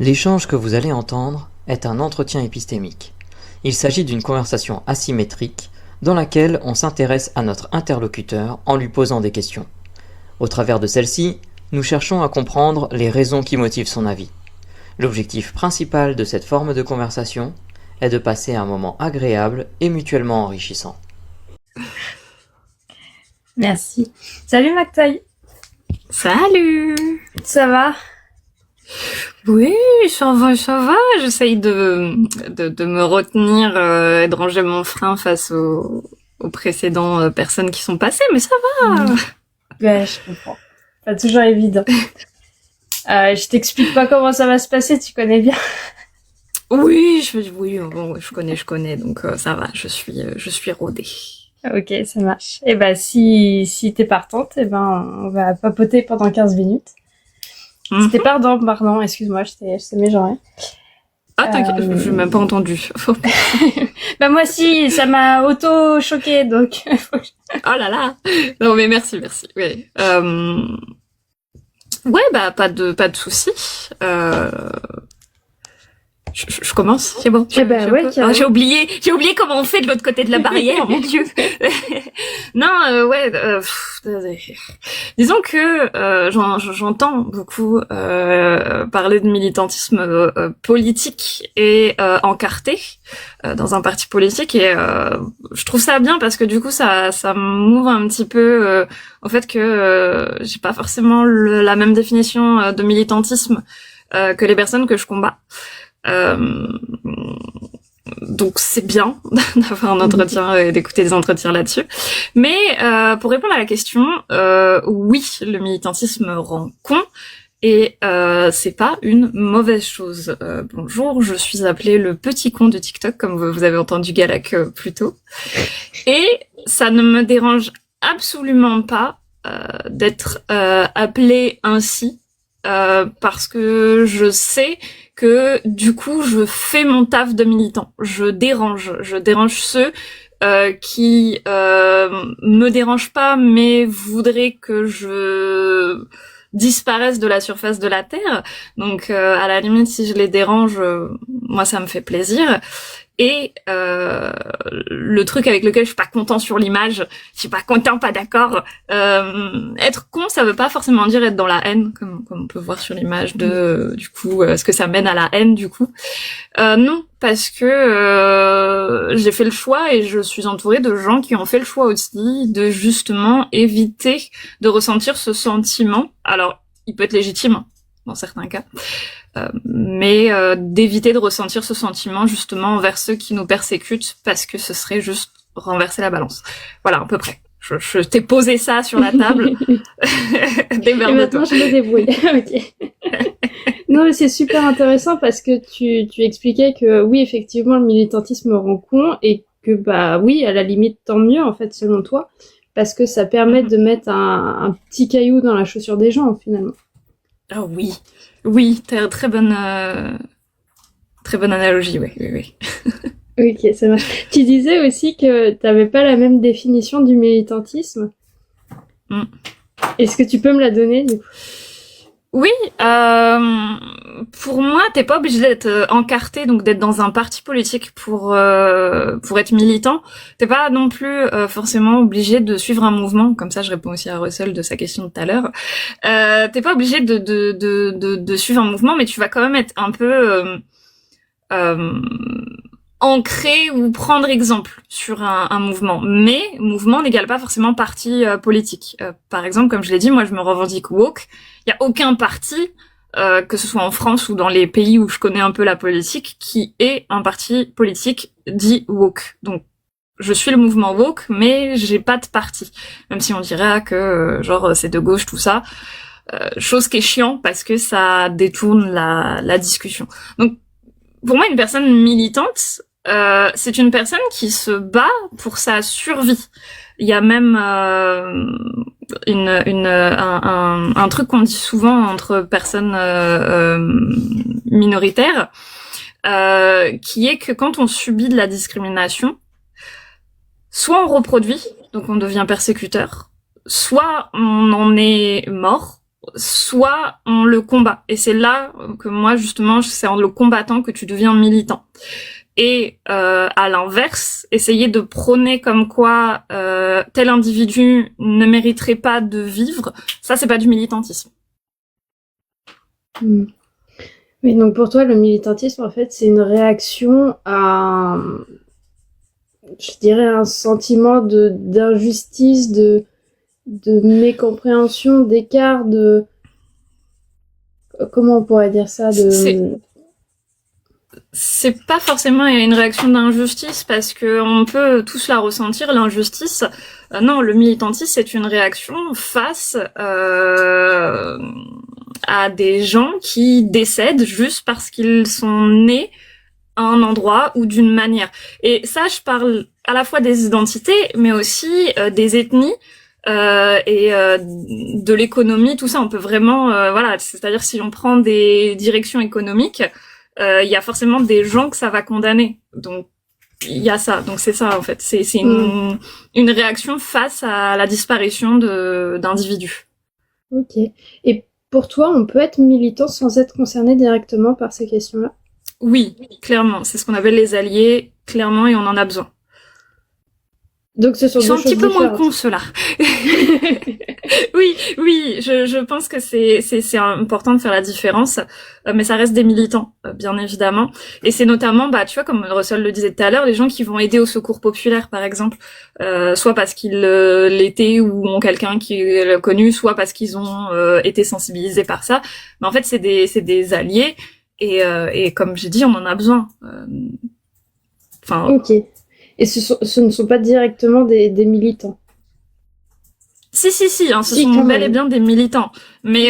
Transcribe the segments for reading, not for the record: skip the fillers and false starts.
L'échange que vous allez entendre est un entretien épistémique. Il s'agit d'une conversation asymétrique dans laquelle on s'intéresse à notre interlocuteur en lui posant des questions. Au travers de celle-ci, nous cherchons à comprendre les raisons qui motivent son avis. L'objectif principal de cette forme de conversation est de passer un moment agréable et mutuellement enrichissant. Merci. Salut Mactaï. Salut. Ça va? Oui, ça va. J'essaye de me retenir et de ranger mon frein face aux précédentes personnes qui sont passées, mais ça va. Ouais, je comprends. Pas toujours évident. Je t'explique pas comment ça va se passer, tu connais bien. Oui, je connais, donc ça va, je suis rodée. Ok, ça marche. Et si t'es partante, on va papoter pendant 15 minutes. C'était pardon, excuse-moi, je t'ai mégenré. Ah, t'inquiète, je n'ai même pas entendu. Moi aussi, ça m'a auto-choquée, donc... Oh là là. Non, mais merci. Oui. Ouais, pas de soucis. Je commence, c'est bon. Ouais, j'ai oublié comment on fait de l'autre côté de la barrière, mon Dieu. Non, disons que j'entends beaucoup parler de militantisme politique et encarté dans un parti politique, et je trouve ça bien parce que du coup ça m'ouvre un petit peu au fait que j'ai pas forcément la même définition de militantisme que les personnes que je combats. Donc c'est bien d'avoir un entretien et d'écouter des entretiens là-dessus. Mais pour répondre à la question, oui, le militantisme rend con et c'est pas une mauvaise chose. Bonjour, je suis appelée le petit con de TikTok, comme vous avez entendu Galak plus tôt. Et ça ne me dérange absolument pas d'être appelée ainsi. Parce que je sais que du coup je fais mon taf de militant. Je dérange ceux qui me dérangent pas mais voudraient que je disparaisse de la surface de la Terre. Donc à la limite, si je les dérange, moi ça me fait plaisir. Et le truc avec lequel je suis pas content sur l'image, je suis pas content, pas d'accord. Être con, ça veut pas forcément dire être dans la haine, comme on peut voir sur l'image du coup, est-ce que ça mène à la haine du coup? Non, parce que j'ai fait le choix et je suis entourée de gens qui ont fait le choix aussi de justement éviter de ressentir ce sentiment. Alors, il peut être légitime dans certains cas. Mais d'éviter de ressentir ce sentiment justement envers ceux qui nous persécutent parce que ce serait juste renverser la balance. Voilà, à peu près. Je t'ai posé ça sur la table. Et maintenant, je me débrouille. Ok. Non, mais c'est super intéressant parce que tu expliquais que oui, effectivement, le militantisme rend con et que oui, à la limite, tant mieux en fait, selon toi, parce que ça permet de mettre un petit caillou dans la chaussure des gens finalement. Oh oui, t'as très bonne analogie, oui. Ok, ça marche. Tu disais aussi que t'avais pas la même définition du militantisme. Est-ce que tu peux me la donner, du coup? Oui, pour moi, t'es pas obligé d'être encarté, donc d'être dans un parti politique pour être militant. T'es pas non plus forcément obligé de suivre un mouvement. Comme ça, je réponds aussi à Russell de sa question de tout à l'heure. T'es pas obligé de suivre un mouvement, mais tu vas quand même être un peu ancrer ou prendre exemple sur un mouvement. Mais mouvement n'égale pas forcément parti politique. Par exemple, comme je l'ai dit, moi je me revendique woke. Il y a aucun parti, que ce soit en France ou dans les pays où je connais un peu la politique, qui est un parti politique dit woke. Donc je suis le mouvement woke, mais j'ai pas de parti. Même si on dirait que genre c'est de gauche tout ça. Chose qui est chiant parce que ça détourne la discussion. Donc pour moi, une personne militante, c'est une personne qui se bat pour sa survie. Il y a même un truc qu'on dit souvent entre personnes minoritaires, qui est que quand on subit de la discrimination, soit on reproduit, donc on devient persécuteur, soit on en est mort, soit on le combat. Et c'est là que moi, justement, c'est en le combattant que tu deviens militant. Et à l'inverse, essayer de prôner comme quoi tel individu ne mériterait pas de vivre, ça c'est pas du militantisme. Oui, donc pour toi, le militantisme, en fait, c'est une réaction à, je dirais, un sentiment d'injustice, de mécompréhension, d'écart, comment on pourrait dire ça, c'est pas forcément une réaction d'injustice parce que on peut tous la ressentir, l'injustice. Non, le militantisme c'est une réaction face à des gens qui décèdent juste parce qu'ils sont nés à un endroit ou d'une manière. Et ça, je parle à la fois des identités, mais aussi des ethnies. De l'économie, tout ça, on peut vraiment, voilà, c'est-à-dire si on prend des directions économiques, il y a forcément des gens que ça va condamner. Donc il y a ça. Donc c'est ça en fait. C'est une réaction face à la disparition d'individus. Ok. Et pour toi, on peut être militant sans être concerné directement par ces questions-là? Oui, clairement. C'est ce qu'on appelle les alliés, clairement, et on en a besoin. Donc ce sont Ils sont un petit peu moins cons, ceux-là. Oui, je pense que c'est important de faire la différence, mais ça reste des militants, bien évidemment. Et c'est notamment, tu vois, comme Russell le disait tout à l'heure, les gens qui vont aider au secours populaire, par exemple, soit parce qu'ils l'étaient ou ont quelqu'un qui est connu, soit parce qu'ils ont été sensibilisés par ça. Mais en fait, c'est des alliés, et comme j'ai dit, on en a besoin. Ok. Et ce ne sont pas directement des militants. Si, hein, ce sont bel et bien des militants. Mais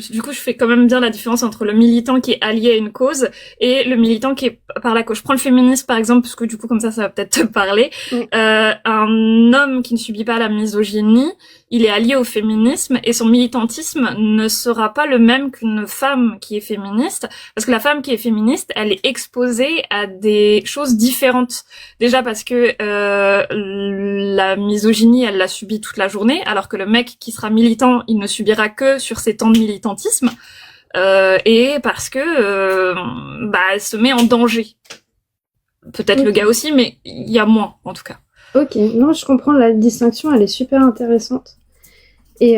du coup, je fais quand même bien la différence entre le militant qui est allié à une cause et le militant qui est par la cause. Je prends le féminisme, par exemple, parce que du coup, comme ça va peut-être te parler. Un homme qui ne subit pas la misogynie, il est allié au féminisme et son militantisme ne sera pas le même qu'une femme qui est féministe, parce que la femme qui est féministe, elle est exposée à des choses différentes. Déjà parce que la misogynie, elle la subit toute la journée, alors que le mec qui sera militant, il ne subira que sur ses temps de militantisme, et parce que elle se met en danger. Peut-être le gars aussi, mais il y a moins, en tout cas. Ok, non, je comprends la distinction, elle est super intéressante. Et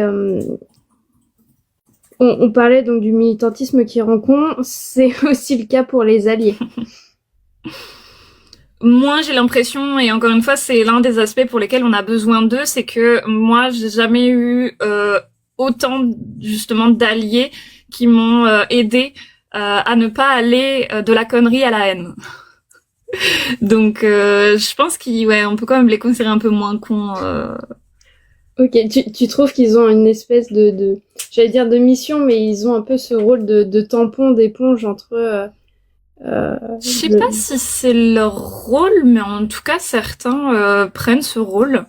on parlait donc du militantisme qui rend con, c'est aussi le cas pour les alliés. Moi, j'ai l'impression, et encore une fois, c'est l'un des aspects pour lesquels on a besoin d'eux, c'est que moi, j'ai jamais eu autant justement d'alliés qui m'ont aidé à ne pas aller de la connerie à la haine. Donc, je pense on peut quand même les considérer un peu moins cons. Ok, tu trouves qu'ils ont une espèce j'allais dire de mission, mais ils ont un peu ce rôle de tampon, d'éponge entre... je sais pas si c'est leur rôle, mais en tout cas, certains prennent ce rôle.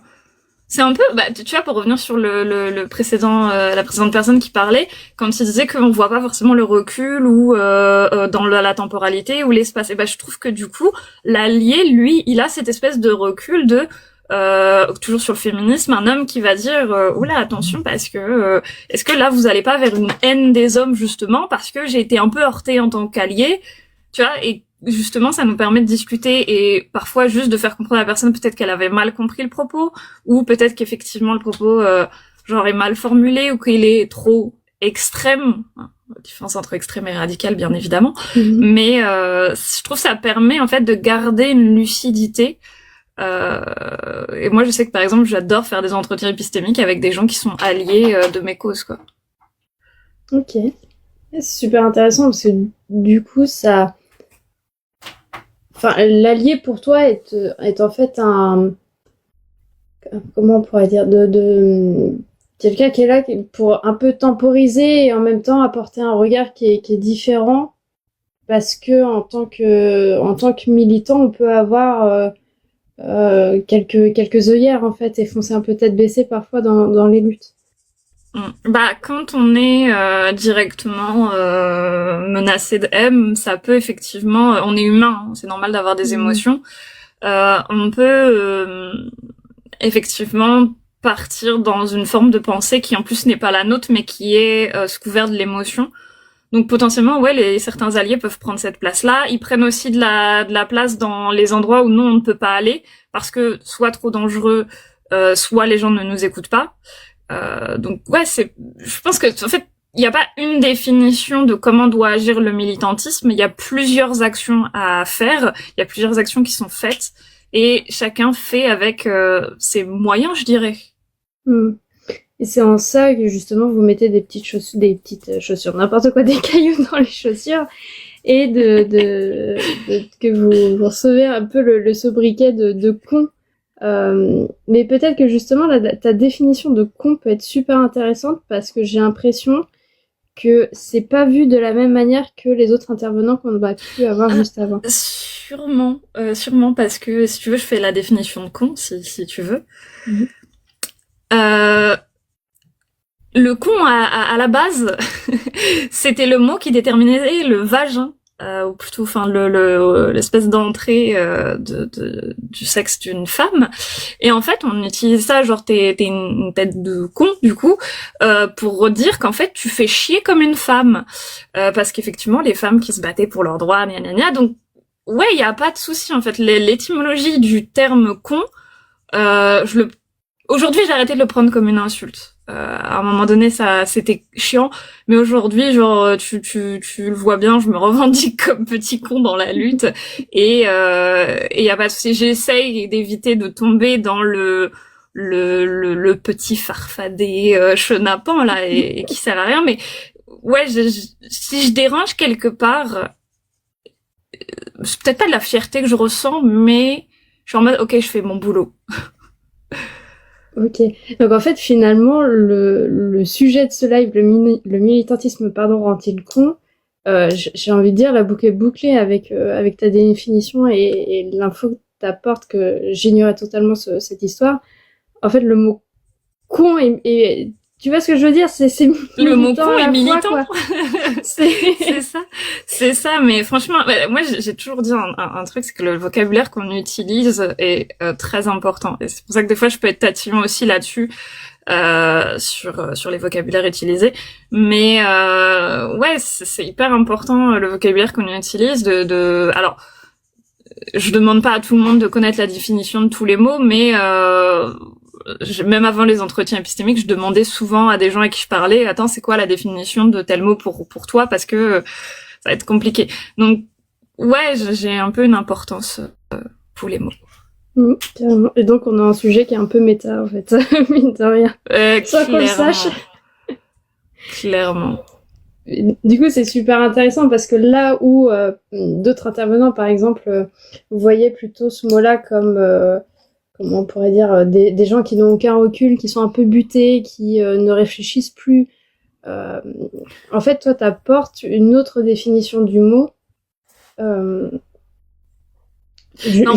C'est un peu, tu vois, pour revenir sur le précédent, la précédente personne qui parlait, quand il disait qu'on voit pas forcément le recul ou dans la temporalité ou l'espace. Et je trouve que du coup, l'allié, lui, il a cette espèce de recul de toujours sur le féminisme, un homme qui va dire oula attention parce que est-ce que là vous allez pas vers une haine des hommes justement parce que j'ai été un peu heurté en tant qu'allié, tu vois, et justement ça nous permet de discuter et parfois juste de faire comprendre à la personne peut-être qu'elle avait mal compris le propos ou peut-être qu'effectivement le propos genre est mal formulé ou qu'il est trop extrême. La différence entre extrême et radical bien évidemment, mais je trouve que ça permet en fait de garder une lucidité. Et moi je sais que par exemple j'adore faire des entretiens épistémiques avec des gens qui sont alliés de mes causes quoi. Ok, c'est super intéressant parce que du coup ça, enfin l'allié pour toi est en fait comment on pourrait dire de quelqu'un qui est là pour un peu temporiser et en même temps apporter un regard qui est différent parce que en tant que militant on peut avoir quelques œillères en fait et foncer un peu tête baissée parfois dans les luttes. Quand on est directement menacé de haine, ça peut effectivement, on est humain, hein, c'est normal d'avoir des émotions. On peut effectivement partir dans une forme de pensée qui en plus n'est pas la nôtre, mais qui est sous couvert de l'émotion. Donc potentiellement, ouais, certains alliés peuvent prendre cette place-là. Ils prennent aussi de la place dans les endroits où nous, on ne peut pas aller, parce que soit trop dangereux, soit les gens ne nous écoutent pas. Donc ouais, je pense que en fait, il n'y a pas une définition de comment doit agir le militantisme. Il y a plusieurs actions à faire. Il y a plusieurs actions qui sont faites, et chacun fait avec ses moyens, je dirais. Et c'est en ça que justement vous mettez des petites chaussures, n'importe quoi, des cailloux dans les chaussures, et que vous recevez un peu le sobriquet de con. Mais peut-être que justement ta définition de con peut être super intéressante, parce que j'ai l'impression que c'est pas vu de la même manière que les autres intervenants qu'on va pu avoir juste avant. Sûrement, parce que si tu veux, je fais la définition de con, si tu veux. Le con, à la base, c'était le mot qui déterminait le vagin, ou plutôt, enfin, l'espèce d'entrée du sexe d'une femme. Et en fait, on utilise ça, genre, t'es une tête de con, du coup, pour dire qu'en fait, tu fais chier comme une femme. Parce qu'effectivement, les femmes qui se battaient pour leurs droits, gna gna gna, donc, ouais, il y a pas de souci, en fait. L'étymologie du terme con, aujourd'hui, j'ai arrêté de le prendre comme une insulte. À un moment donné, ça, c'était chiant, mais aujourd'hui, genre, tu le vois bien, je me revendique comme petit con dans la lutte, et y a pas de souci. J'essaye d'éviter de tomber dans le petit farfadet chenapan là, et qui sert à rien, mais ouais, si je dérange quelque part, c'est peut-être pas de la fierté que je ressens, mais je suis en mode, ok, je fais mon boulot. Ok, donc en fait finalement le sujet de ce live, le militantisme rend-il con, j'ai envie de dire la boucle est bouclée avec ta définition et l'info que t'apportes, que j'ignorais totalement cette histoire. En fait le mot con est tu vois ce que je veux dire, c'est le mot con est militant. C'est ça, mais franchement, moi j'ai toujours dit un truc, c'est que le vocabulaire qu'on utilise est très important, et c'est pour ça que des fois je peux être tatillon aussi là-dessus, sur les vocabulaires utilisés, mais ouais, c'est hyper important le vocabulaire qu'on utilise. Alors, je demande pas à tout le monde de connaître la définition de tous les mots, mais même avant les entretiens épistémiques, je demandais souvent à des gens à qui je parlais, attends, c'est quoi la définition de tel mot pour toi, parce que ça va être compliqué. Donc, ouais, j'ai un peu une importance pour les mots. Carrément. Et donc, on a un sujet qui est un peu méta, en fait, mine de rien. Sans qu'on le sache. Clairement. Du coup, c'est super intéressant, parce que là où d'autres intervenants, par exemple, voyaient plutôt ce mot-là comme... comment on pourrait dire, des gens qui n'ont aucun recul, qui sont un peu butés, qui ne réfléchissent plus. En fait, toi, t'apportes une autre définition du mot. On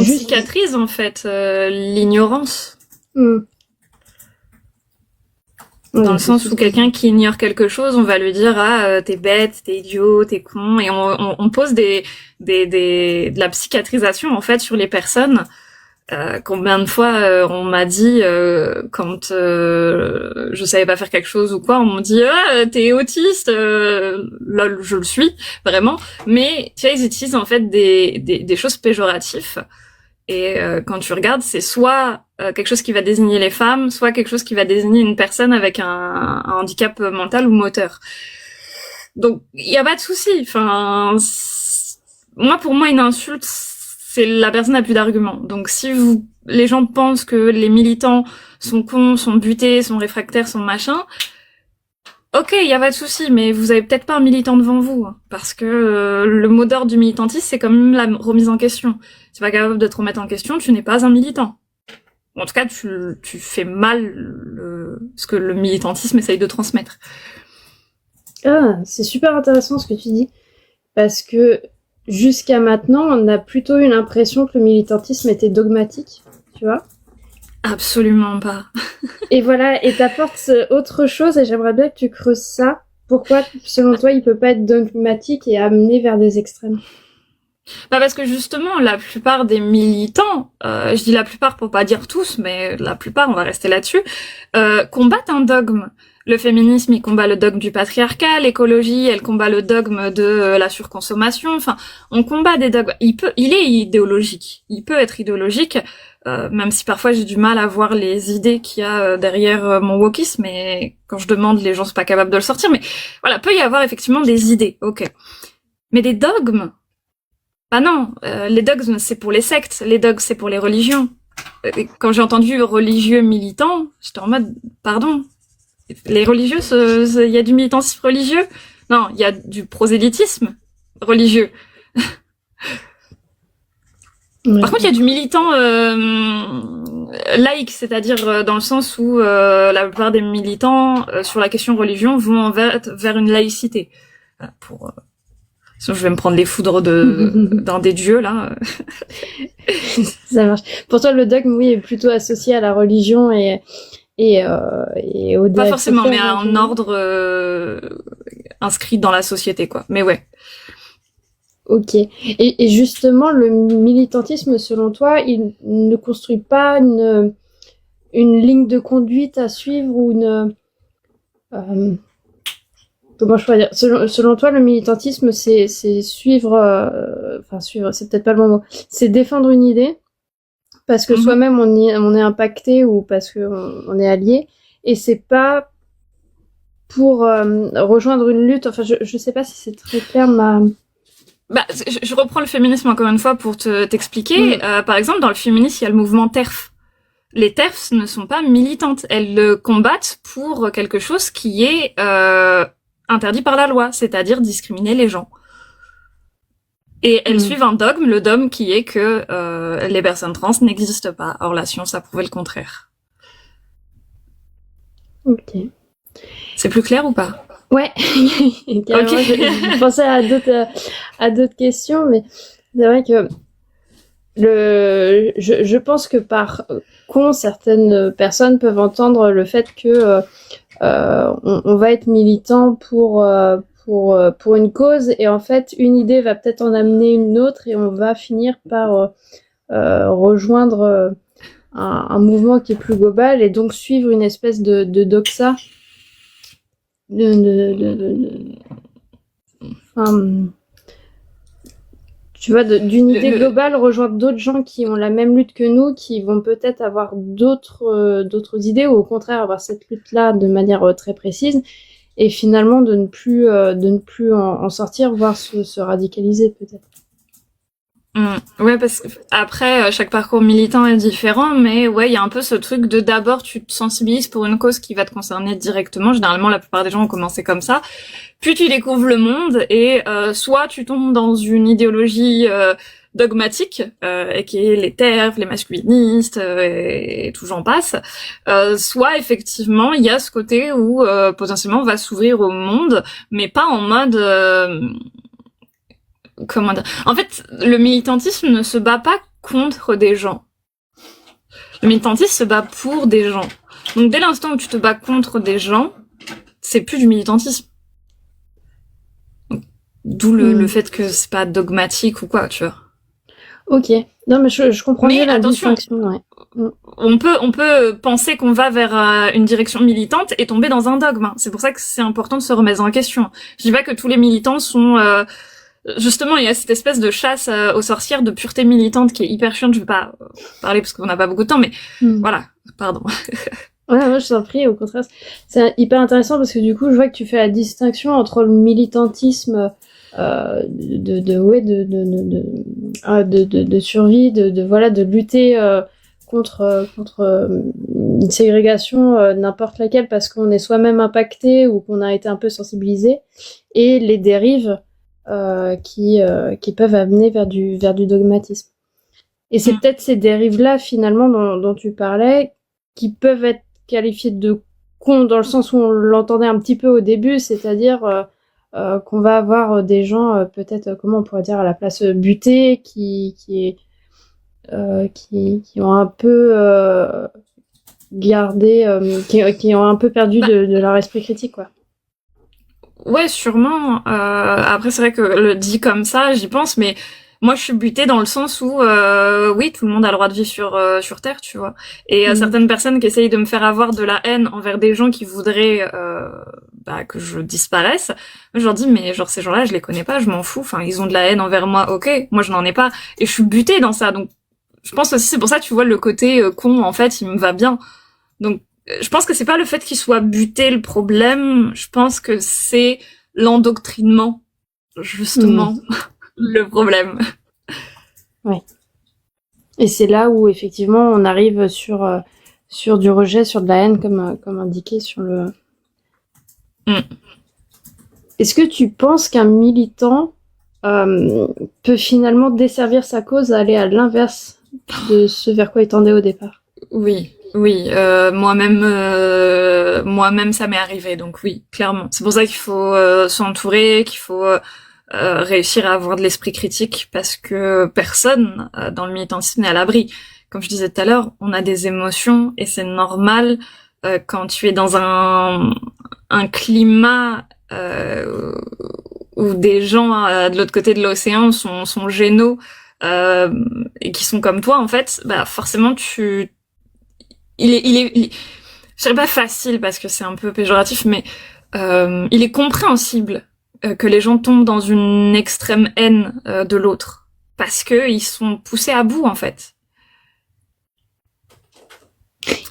cicatrise, en fait, l'ignorance. Dans le sens où quelqu'un qui ignore quelque chose, on va lui dire « Ah, t'es bête, t'es idiot, t'es con », et on pose de la psychiatrisation, en fait, sur les personnes. Combien de fois on m'a dit quand je savais pas faire quelque chose ou quoi, on m'a dit t'es autiste, lol, je le suis vraiment, mais tu vois, ils utilisent en fait des choses péjoratives, et quand tu regardes, c'est soit quelque chose qui va désigner les femmes, soit quelque chose qui va désigner une personne avec un handicap mental ou moteur. Donc il y a pas de souci, enfin pour moi une insulte, c'est la personne n'a plus d'arguments. Donc si les gens pensent que les militants sont cons, sont butés, sont réfractaires, sont machin, ok, il y a pas de souci, mais vous avez peut-être pas un militant devant vous, hein, parce que le mot d'ordre du militantisme, c'est quand même la remise en question. Si tu es pas capable de te remettre en question, tu n'es pas un militant. En tout cas, tu fais mal ce que le militantisme essaye de transmettre. Ah, c'est super intéressant ce que tu dis, parce que jusqu'à maintenant, on a plutôt eu l'impression que le militantisme était dogmatique, tu vois. Absolument pas. Et voilà, et t'apportes autre chose, et j'aimerais bien que tu creuses ça. Pourquoi, selon toi, il peut pas être dogmatique et amener vers des extrêmes ? Bah parce que justement, la plupart des militants, je dis la plupart pour pas dire tous, mais la plupart, on va rester là-dessus, combattent un dogme. Le féminisme, il combat le dogme du patriarcat, l'écologie, elle combat le dogme de la surconsommation. Enfin, on combat des dogmes. Il est idéologique. Il peut être idéologique, même si parfois j'ai du mal à voir les idées qu'il y a derrière mon wokisme. Et quand je demande, les gens sont pas capables de le sortir. Mais voilà, peut y avoir effectivement des idées, ok. Mais des dogmes, bah non. Les dogmes, c'est pour les sectes. Les dogmes, c'est pour les religions. Quand j'ai entendu religieux militants, j'étais en mode, pardon. Les religieux, il y a du militantisme religieux? Non, il y a du prosélytisme religieux. Ouais. Par contre, il y a du militant laïque, c'est-à-dire dans le sens où la plupart des militants sur la question religion vont vers une laïcité. Sinon, je vais me prendre les foudres d'un des dieux, là. Ça marche. Pour toi, le dogme, oui, est plutôt associé à la religion et au pas forcément, mais à un ordre inscrit dans la société, quoi. Mais ouais. Ok. Et justement, le militantisme, selon toi, il ne construit pas une ligne de conduite à suivre ou comment je pourrais dire, selon toi, le militantisme, c'est suivre, suivre, c'est peut-être pas le bon mot, c'est défendre une idée, parce que soi-même on est impacté ou parce que on est allié, et c'est pas pour rejoindre une lutte. Enfin, je sais pas si c'est très clair je reprends le féminisme encore une fois pour t'expliquer. Par exemple, dans le féminisme, il y a le mouvement TERF. Les TERFs ne sont pas militantes. Elles combattent pour quelque chose qui est interdit par la loi, c'est-à-dire discriminer les gens. Et elles suivent un dogme, le dogme qui est que les personnes trans n'existent pas. Or, la science a prouvé le contraire. Ok. C'est plus clair ou pas? Ouais. Carrément, okay. Je pensais à d'autres questions, mais c'est vrai que je pense que par certaines personnes peuvent entendre le fait que on va être militant pour une cause, et en fait une idée va peut-être en amener une autre et on va finir par rejoindre un mouvement qui est plus global et donc suivre une espèce de doxa tu vois, d'unité globale, rejoindre d'autres gens qui ont la même lutte que nous, qui vont peut-être avoir d'autres idées, ou au contraire avoir cette lutte-là de manière très précise, et finalement de ne plus en sortir, voire se radicaliser peut-être. Ouais, parce que après chaque parcours militant est différent, mais ouais, il y a un peu ce truc de d'abord tu te sensibilises pour une cause qui va te concerner directement. Généralement, la plupart des gens ont commencé comme ça. Puis tu découvres le monde et soit tu tombes dans une idéologie dogmatique et qui est les TERF, les masculinistes et tout j'en passe. Soit effectivement il y a ce côté où potentiellement on va s'ouvrir au monde, mais pas en mode comment dire. En fait, le militantisme ne se bat pas contre des gens. Le militantisme se bat pour des gens. Donc dès l'instant où tu te bats contre des gens, c'est plus du militantisme. D'où le fait que c'est pas dogmatique ou quoi, tu vois. Ok. Non, mais je comprends bien la distinction, ouais. On peut penser qu'on va vers une direction militante et tomber dans un dogme. C'est pour ça que c'est important de se remettre en question. Je dis pas que tous les militants sont justement, il y a cette espèce de chasse aux sorcières de pureté militante qui est hyper chiante. Je vais pas parler parce qu'on n'a pas beaucoup de temps, mais voilà, pardon. Ouais, moi je t'en prie, au contraire. C'est hyper intéressant parce que du coup, je vois que tu fais la distinction entre le militantisme de survie, de lutter contre une ségrégation n'importe laquelle parce qu'on est soi-même impacté ou qu'on a été un peu sensibilisé, et les dérives qui peuvent amener vers du dogmatisme. Et c'est peut-être ces dérives-là, finalement, dont tu parlais, qui peuvent être qualifiées de cons dans le sens où on l'entendait un petit peu au début, c'est-à-dire qu'on va avoir des gens, peut-être, comment on pourrait dire, à la place butés, qui ont un peu gardé, qui ont un peu perdu de leur esprit critique, quoi. Ouais, sûrement. Après, c'est vrai que le dit comme ça, j'y pense, mais moi, je suis butée dans le sens où, oui, tout le monde a le droit de vivre sur Terre, tu vois. Et certaines personnes qui essayent de me faire avoir de la haine envers des gens qui voudraient que je disparaisse, je leur dis, mais genre ces gens-là, je les connais pas, je m'en fous. Enfin, ils ont de la haine envers moi, ok. Moi, je n'en ai pas. Et je suis butée dans ça. Donc, je pense aussi, c'est pour ça, tu vois, le côté con, en fait, il me va bien. Donc, je pense que c'est pas le fait qu'il soit buté le problème. Je pense que c'est l'endoctrinement, justement, le problème. Oui. Et c'est là où effectivement on arrive sur du rejet, sur de la haine, comme indiqué sur le. Est-ce que tu penses qu'un militant peut finalement desservir sa cause à aller à l'inverse de ce vers quoi il tendait au départ? Oui. Moi-même, ça m'est arrivé, donc oui, clairement. C'est pour ça qu'il faut s'entourer, qu'il faut réussir à avoir de l'esprit critique, parce que personne dans le militantisme n'est à l'abri. Comme je disais tout à l'heure, on a des émotions et c'est normal quand tu es dans un climat où des gens de l'autre côté de l'océan sont génaux et qui sont comme toi, en fait, forcément il est je dirais pas facile parce que c'est un peu péjoratif, mais il est compréhensible que les gens tombent dans une extrême haine de l'autre parce que ils sont poussés à bout, en fait.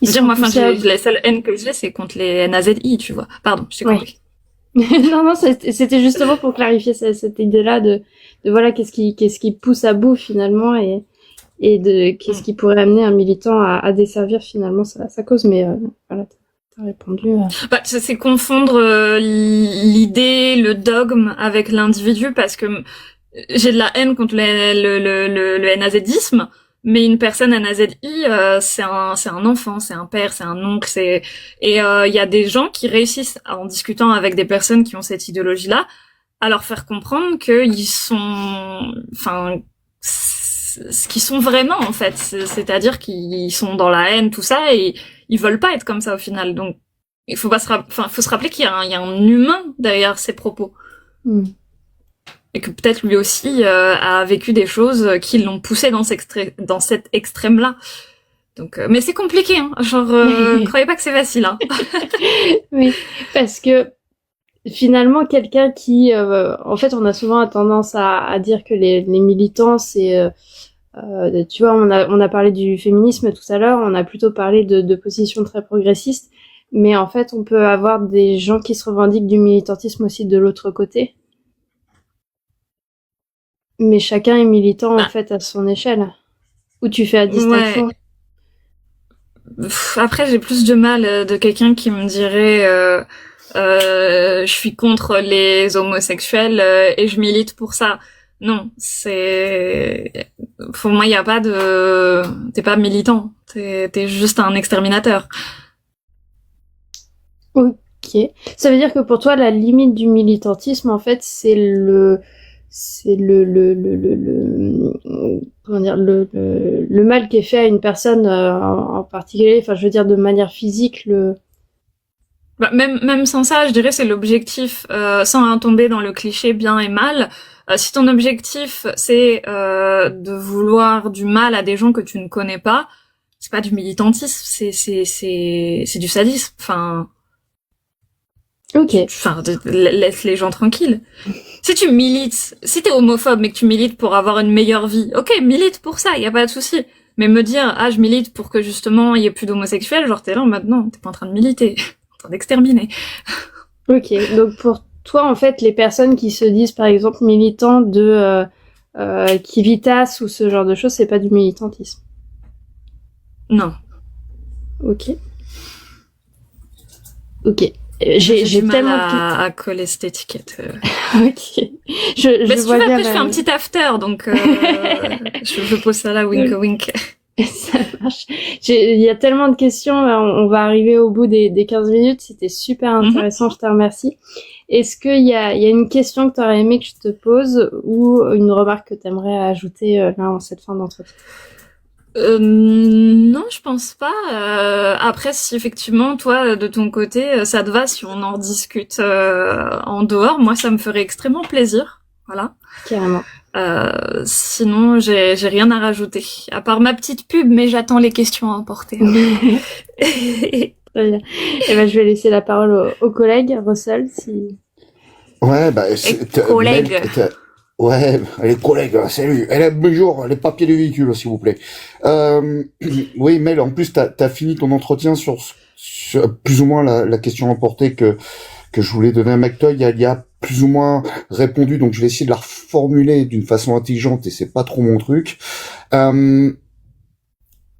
La seule haine que j'ai, c'est contre les NAZI, tu vois. Pardon, je t'ai compris. Non, c'était justement pour clarifier cette idée-là de voilà, qu'est-ce qui pousse à bout finalement et de qu'est-ce qui pourrait amener un militant à desservir finalement sa cause. Mais voilà, t'as répondu. C'est confondre l'idée, le dogme avec l'individu, parce que j'ai de la haine contre le nazisme, mais une personne NAZI, c'est un enfant, c'est un père, c'est un oncle, et il y a des gens qui réussissent, en discutant avec des personnes qui ont cette idéologie-là, à leur faire comprendre qu'ils sont, enfin, ce qu'ils sont vraiment, en fait. C'est-à-dire qu'ils sont dans la haine, tout ça, et ils veulent pas être comme ça au final. Donc, il faut se rappeler qu'il y a un humain derrière ces propos. Et que peut-être lui aussi a vécu des choses qui l'ont poussé dans cet extrême-là. Donc, mais c'est compliqué, hein. Genre, croyez pas que c'est facile, hein. Oui, parce que finalement, quelqu'un qui, en fait, on a souvent tendance à dire que les militants, c'est, tu vois, on a parlé du féminisme tout à l'heure, on a plutôt parlé de positions très progressistes, mais en fait, on peut avoir des gens qui se revendiquent du militantisme aussi de l'autre côté. Mais chacun est militant, en fait, à son échelle. Où tu fais la distinction. Ouais. Après, j'ai plus de mal de quelqu'un qui me dirait je suis contre les homosexuels et je milite pour ça. Non, pour moi, il y a pas de... T'es pas militant, t'es juste un exterminateur. Ok. Ça veut dire que pour toi, la limite du militantisme, en fait, c'est comment dire, le mal qui est fait à une personne en particulier, enfin, je veux dire, de manière physique, même sans ça, je dirais c'est l'objectif, sans tomber dans le cliché bien et mal. Si ton objectif c'est de vouloir du mal à des gens que tu ne connais pas, c'est pas du militantisme, c'est du sadisme. Enfin, laisse les gens tranquilles. Si tu milites, si t'es homophobe mais que tu milites pour avoir une meilleure vie, ok, milite pour ça, y a pas de souci. Mais me dire je milite pour que justement il y ait plus d'homosexuels, genre t'es là maintenant, t'es pas en train de militer. D'exterminer. Ok, donc pour toi, en fait, les personnes qui se disent, par exemple, militants de Civitas ou ce genre de choses, c'est pas du militantisme. Non. Ok. J'ai tellement à coller cette étiquette. Ok. Mais si tu veux, après, je fais un petit after, donc je pose ça là, wink wink. Ça marche. Il y a tellement de questions, on va arriver au bout des 15 minutes, c'était super intéressant, je te remercie. Est-ce qu'il y a une question que tu aurais aimé que je te pose ou une remarque que tu aimerais ajouter là en cette fin d'entretien? Non, je pense pas. Après, si effectivement, toi, de ton côté, ça te va si on en discute en dehors, moi, ça me ferait extrêmement plaisir. Voilà. Carrément. Sinon, j'ai rien à rajouter. À part ma petite pub, mais j'attends les questions à emporter. Très bien. Et ben, je vais laisser la parole au collègue, Russell, si... Ouais, bah, collègue. Ouais, les collègues, salut. Elle a bonjour, les papiers du véhicule, s'il vous plaît. Oui, Mel, en plus, t'as fini ton entretien sur plus ou moins la question emportée que je voulais donner à McToy. Il y a plus ou moins répondu, donc je vais essayer de la reformuler d'une façon intelligente et c'est pas trop mon truc.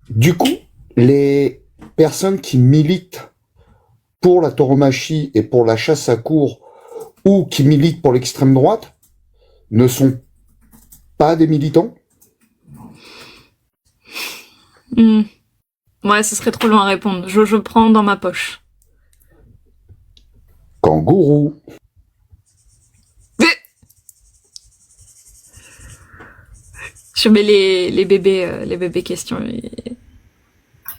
Du coup, les personnes qui militent pour la tauromachie et pour la chasse à courre ou qui militent pour l'extrême droite ne sont pas des militants? Ouais, ce serait trop long à répondre. Je prends dans ma poche. Kangourou. Je mets les bébés questions. Il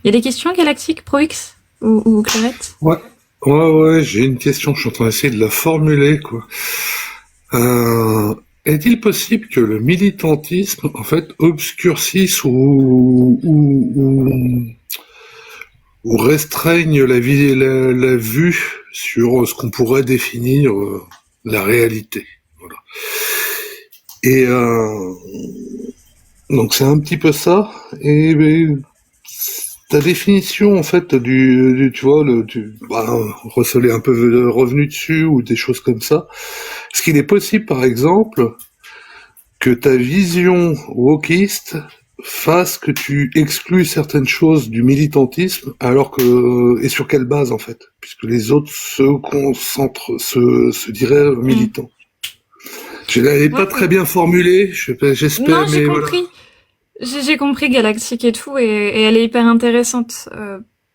y a des questions galactiques, Pro-X ou Clarette? Ouais, j'ai une question, je suis en train d'essayer de la formuler, quoi. Est-il possible que le militantisme, en fait, obscurcisse ou restreigne la vue sur ce qu'on pourrait définir la réalité? Voilà. Et donc c'est un petit peu ça. Et ta définition en fait du tu vois Russell est un peu revenu dessus ou des choses comme ça. Est-ce qu'il est possible par exemple que ta vision wokiste fasse que tu exclues certaines choses du militantisme alors que et sur quelle base en fait, puisque les autres se diraient militants. Je l'avais pas très bien formulé, j'espère. Non, j'ai mais compris. J'ai compris Galactique et tout, et elle est hyper intéressante,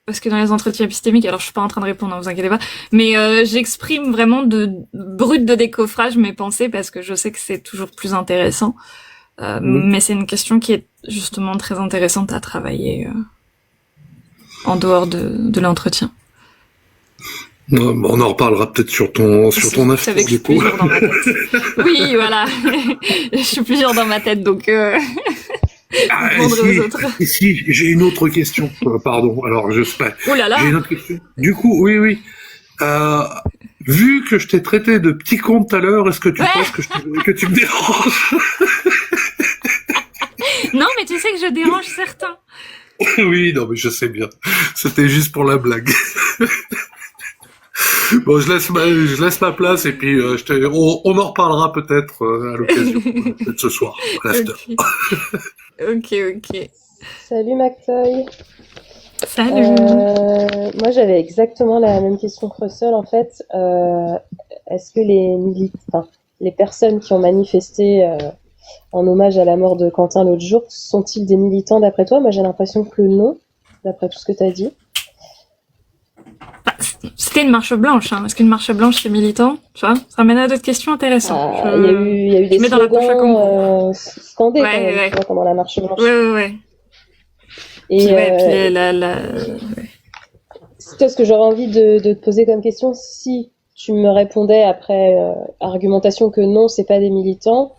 parce que dans les entretiens épistémiques, alors je suis pas en train de répondre, ne vous inquiétez pas, mais j'exprime vraiment brut de décoffrage mes pensées, parce que je sais que c'est toujours plus intéressant. Mais c'est une question qui est justement très intéressante à travailler en dehors de l'entretien. On en reparlera peut-être sur ton Vous savez que je suis plusieurs dans ma tête. Oui, voilà. Je suis plusieurs dans ma tête, donc si, j'ai une autre question. Pardon, alors j'espère. Oh là là. J'ai une autre question. Du coup, oui. Vu que je t'ai traité de petit con tout à l'heure, est-ce que tu penses que tu me déranges? Non, mais tu sais que je dérange certains. Oui, non, mais je sais bien. C'était juste pour la blague. Bon, je laisse ma place et puis on en reparlera peut-être à l'occasion, peut-être ce soir, à l'after. Ok. Salut McToy. Salut. Moi, j'avais exactement la même question que Russell en fait. Est-ce que les personnes qui ont manifesté en hommage à la mort de Quentin l'autre jour, sont-ils des militants d'après toi? Moi, j'ai l'impression que non, d'après tout ce que tu as dit. C'était une marche blanche, hein. Est-ce qu'une marche blanche c'est militant? Tu vois, ça amène à d'autres questions intéressantes. Il y a eu des slogans scandés pendant la marche blanche. Ouais. Et puis toi, ce que j'aurais envie de te poser comme question, si tu me répondais après argumentation que non, c'est pas des militants,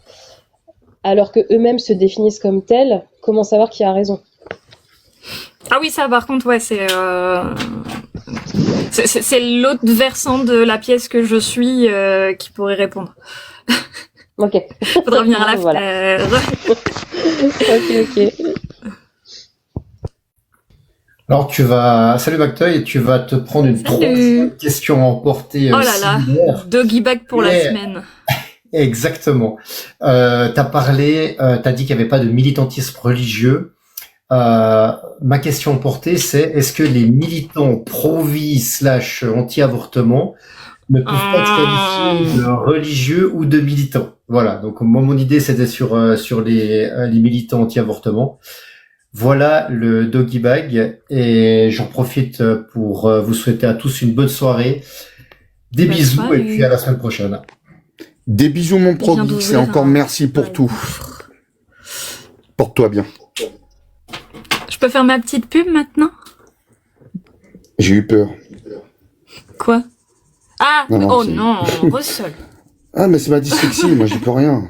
alors que eux-mêmes se définissent comme tels, comment savoir qui a raison? Ah oui, ça par contre, ouais, c'est l'autre versant de la pièce que je suis qui pourrait répondre. Ok. Faudra venir à la voilà. Ok. Alors salut McToy, tu vas te prendre une troisième question emportée. Oh là là, doggy bag pour la semaine. Exactement. T'as dit qu'il n'y avait pas de militantisme religieux. Ma question portée, c'est est-ce que les militants pro-vie / anti-avortement ne peuvent pas être qualifiés de religieux ou de militants? Voilà, donc moi mon idée c'était sur les militants anti-avortement. Voilà le doggy bag et j'en profite pour vous souhaiter à tous une bonne soirée. Des bisous et puis à la semaine prochaine. Des bisous mon Pro-Geeks et encore merci pour tout. Porte-toi bien. Je peux faire ma petite pub maintenant? J'ai eu peur. Quoi? Ah, non, non, Russell. Ah, mais c'est ma dyslexie, moi j'y peux rien.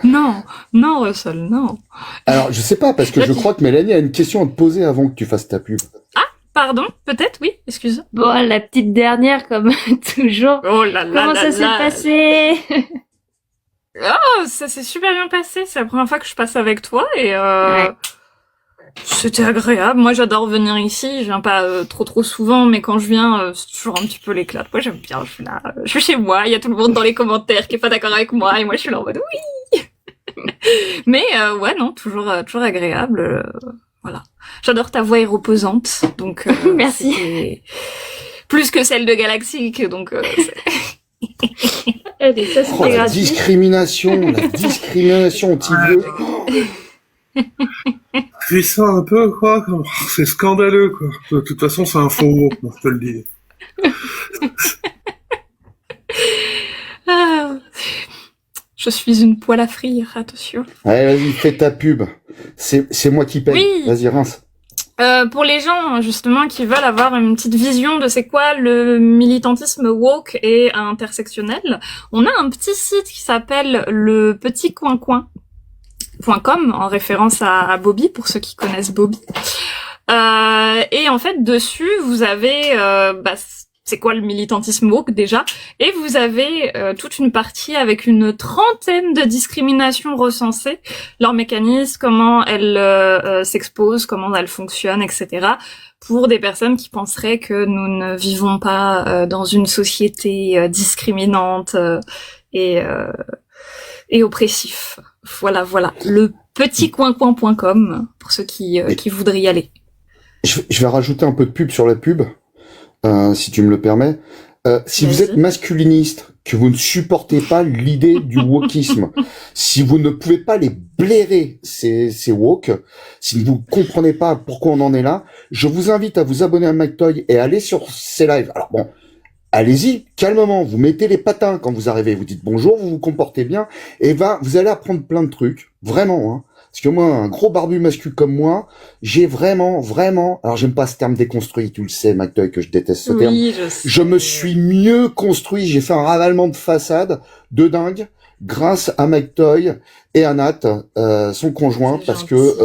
Non, non, Russell, non. Alors, je sais pas, parce que je crois que Mélanie a une question à te poser avant que tu fasses ta pub. Pardon, peut-être, oui, excuse. Bon, la petite dernière, comme toujours. Oh là là Comment là ça s'est là. passé? Oh, ça s'est super bien passé. C'est la première fois que je passe avec toi et c'était agréable. Moi, j'adore venir ici. Je viens pas trop souvent, mais quand je viens, c'est toujours un petit peu l'éclate. Moi, j'aime bien. Je suis là, je suis chez moi. Il y a tout le monde dans les commentaires qui est pas d'accord avec moi et moi, je suis là en mode oui. Mais ouais, non, toujours agréable. Voilà. J'adore ta voix est reposante, donc Merci. c'était plus que celle de Galaxic, donc. Allez, ça Oh, c'était la gratuit. discrimination, anti-vieux. Puis ça un peu, quoi. C'est scandaleux, quoi. De toute façon, c'est un faux mot, je te le dis. Ah, je suis une poêle à frire, attention. Allez, vas-y, fais ta pub. C'est moi qui paye. Oui. Vas-y, rince. Pour les gens justement qui veulent avoir une petite vision de c'est quoi le militantisme woke et intersectionnel, on a un petit site qui s'appelle le petit coincoin.com en référence à Bobby pour ceux qui connaissent Bobby. Et en fait dessus vous avez c'est quoi le militantisme woke déjà, et vous avez toute une partie avec une trentaine de discriminations recensées, leurs mécanismes, comment elles s'exposent, comment elles fonctionnent, etc. pour des personnes qui penseraient que nous ne vivons pas dans une société discriminante et oppressif. Voilà, le petitcoincoin.com pour ceux qui voudraient y aller. Je vais rajouter un peu de pub sur la pub. Si tu me le permets. Si vous Vas-y. êtes masculiniste, que vous ne supportez pas l'idée du wokisme, si vous ne pouvez pas les blairer, ces woke, si vous ne comprenez pas pourquoi on en est là, je vous invite à vous abonner à McToy et à aller sur ces lives. Alors bon, allez-y, calmement, vous mettez les patins quand vous arrivez, vous dites bonjour, vous vous comportez bien, et vous allez apprendre plein de trucs, vraiment, hein. Parce que moi, un gros barbu masculin comme moi, j'ai vraiment, alors j'aime pas ce terme déconstruit, tu le sais, McToy, que je déteste ce terme. Oui, je sais. Je me suis mieux construit, j'ai fait un ravalement de façade de dingue, grâce à McToy et à Nat, son conjoint, C'est parce gentil.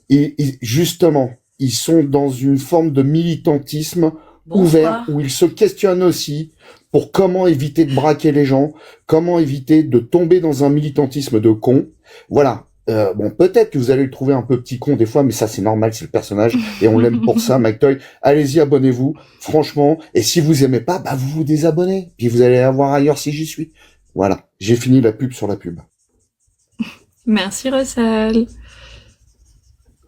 que, justement, ils sont dans une forme de militantisme ouvert, où ils se questionnent aussi pour comment éviter de braquer les gens, comment éviter de tomber dans un militantisme de con. Voilà. Bon, peut-être que vous allez le trouver un peu petit con des fois, mais ça c'est normal, c'est le personnage et on l'aime pour ça, McToy. Allez-y, abonnez-vous, franchement. Et si vous aimez pas, vous vous désabonnez, puis vous allez la voir ailleurs si j'y suis. Voilà, j'ai fini la pub sur la pub. Merci Russell.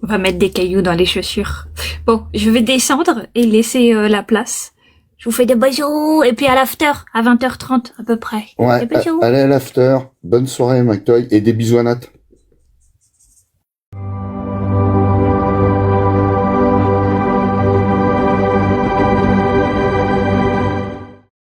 On va mettre des cailloux dans les chaussures. Bon, je vais descendre et laisser la place. Je vous fais des bisous et puis à l'after, à 20h30 à peu près. Ouais, Des bisous. allez à l'after, bonne soirée McToy et des bisous à Nat.